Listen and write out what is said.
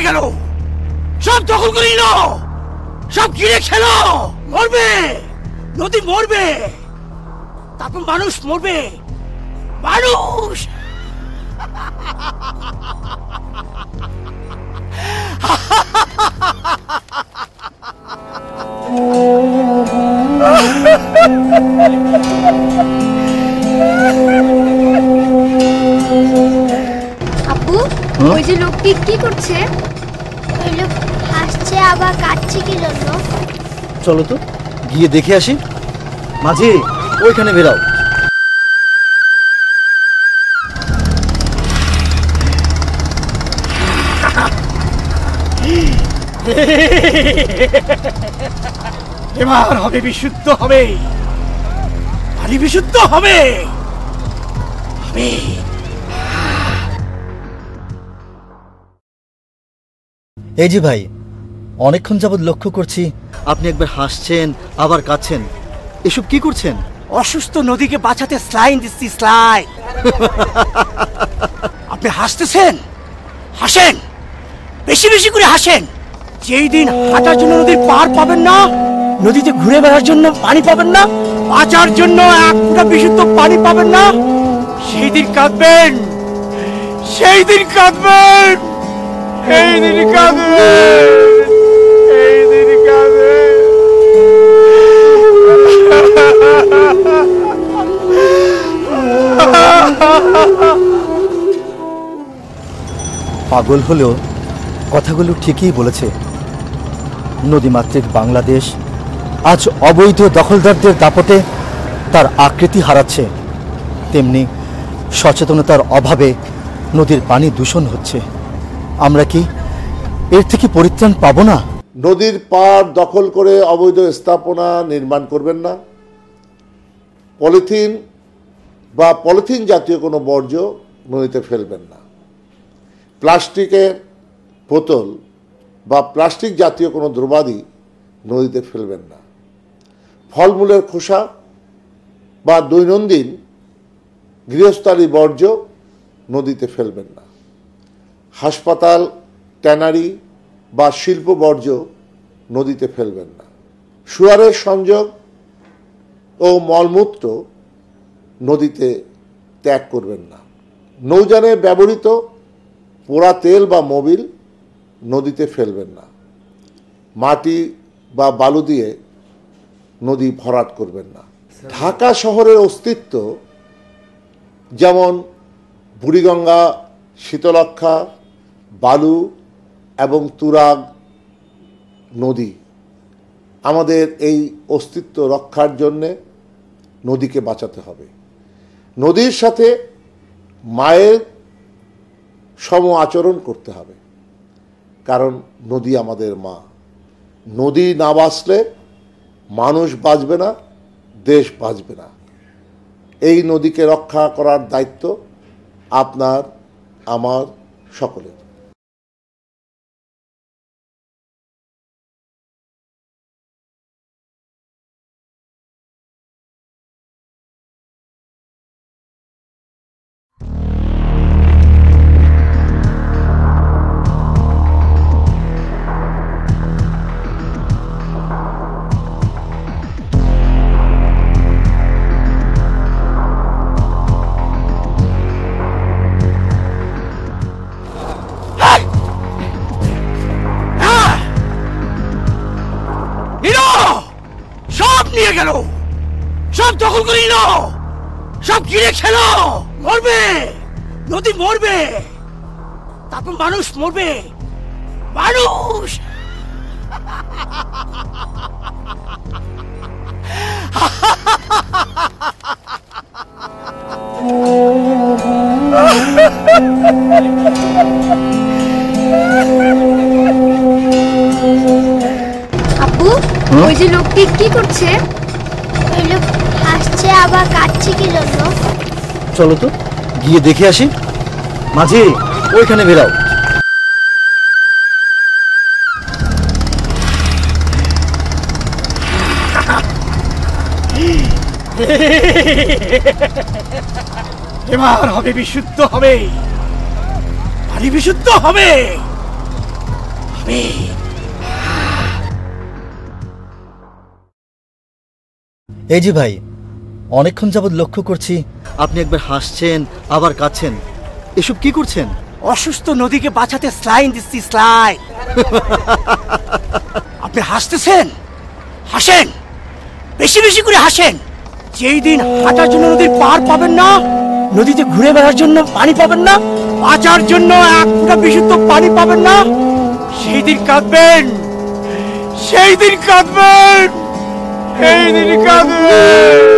গেল, সব দখল করে নিল, সব ঘিরে খেলো। মরবে, নদী মরবে, তারপর মানুষ মরবে, মানুষ। আপু, ওই যে লোকটি কি করছে? ওই লোক হাসছে আবার কাটছে কি জন্য? চলো তো গিয়ে দেখে আসি। মাঝি, ওইখানে বেরাও। এবার হবে বিশুদ্ধ, হবে পানি বিশুদ্ধ হবে। এই যে ভাই, অনেকক্ষণ যাবৎ লক্ষ্য করছি আপনি একবার হাসছেন আবার কাঁদছেন, এসব কি করছেন? অসুস্থ নদীকে বাঁচাতে স্লাইন দিচ্ছি, স্লাইন। আপনি হাসতেছেন, হাসেন, বেশি বেশি করে হাসেন। যেই দিন হাঁটার জন্য নদীর পার পাবেন না, নদীতে ঘুরে বেড়ার জন্য পানি পাবেন না, বাঁচার জন্য এক ফোঁটা বিশুদ্ধ পানি পাবেন না, সেই দিন কাঁদবেন, সেই দিন কাঁদবেন, এই দিন কাঁদবেন, এই দিন কাঁদবেন। পাগল হলেও কথাগুলো ঠিকই বলেছে। নদীমাতৃক বাংলাদেশ আজ অবৈধ দখলদারদের দাপটে তার আকৃতি হারাচ্ছে, তেমনি সচেতনতার অভাবে নদীর পানি দূষণ হচ্ছে। আমরা কি এর থেকে পরিত্রাণ পাবো না? নদীর পাড় দখল করে অবৈধ স্থাপনা নির্মাণ করবেন না। পলিথিন বা পলিথিন জাতীয় কোনো বর্জ্য নদীতে ফেলবেন না। প্লাস্টিকের বোতল বা প্লাস্টিক জাতীয় কোনো দ্রব্যাদি নদীতে ফেলবেন না। ফলমূলের খোসা বা দৈনন্দিন গৃহস্থালী বর্জ্য নদীতে ফেলবেন না। হাসপাতাল, ট্যানারি বা শিল্প বর্জ্য নদীতে ফেলবেন না। সুয়ারের সংযোগ ও মলমূত্র নদীতে ত্যাগ করবেন না। নৌযানে ব্যবহৃত পোড়া তেল বা মোবিল নদীতে ফেলবেন না। মাটি বা বালু দিয়ে নদী ভরাট করবেন না। ঢাকা শহরের অস্তিত্ব যেমন বুড়িগঙ্গা, শীতলক্ষা, বালু এবং তুরাগ নদী, আমাদের এই অস্তিত্ব রক্ষার জন্যে নদীকে বাঁচাতে হবে। নদীর সাথে মায়ের সম আচরণ করতে হবে, কারণ নদী আমাদের মা। নদী না বাঁচলে মানুষ বাঁচবে না, দেশ বাঁচবে না। এই নদীকে রক্ষা করার দায়িত্ব আপনার, আমার, সকলের। নিয়ে গেল, সব দখল করে নিল, সব ঘিরে খেলো। মরবে, নদী মরবে, তারপর মানুষ মরবে, মানুষ। আপু, ওই যে লোকটি কি করছে? ওই লোক হাসছে আবার কাটছে কি জন্য? চলো তো গিয়ে দেখে আসি। মাঝি, ওইখানে বেরাও। এবার হবে বিশুদ্ধ, হবে পানি বিশুদ্ধ হবে। কাঁদবে। এই যে ভাই, অনেকক্ষণ যাবৎ লক্ষ্য করছি আপনি একবার হাসছেন আবার কাঁদছেন, এসব কি করছেন? অসুস্থ নদীকে বাঁচাতে স্লাইন দিচ্ছি, স্লাইন। আপনি হাসতেছেন, হাসেন, বেশি বেশি করে হাসেন। যেই দিন হাঁটার জন্য নদীর পার পাবেন না, নদীতে ঘুরে বেড়ার জন্য পানি পাবেন না, বাঁচার জন্য এক ফোঁটা বিশুদ্ধ পানি পাবেন না, সেই দিন কাঁদবেন, সেই দিন কাঁদবেন, সেই দিন কাঁদবেন।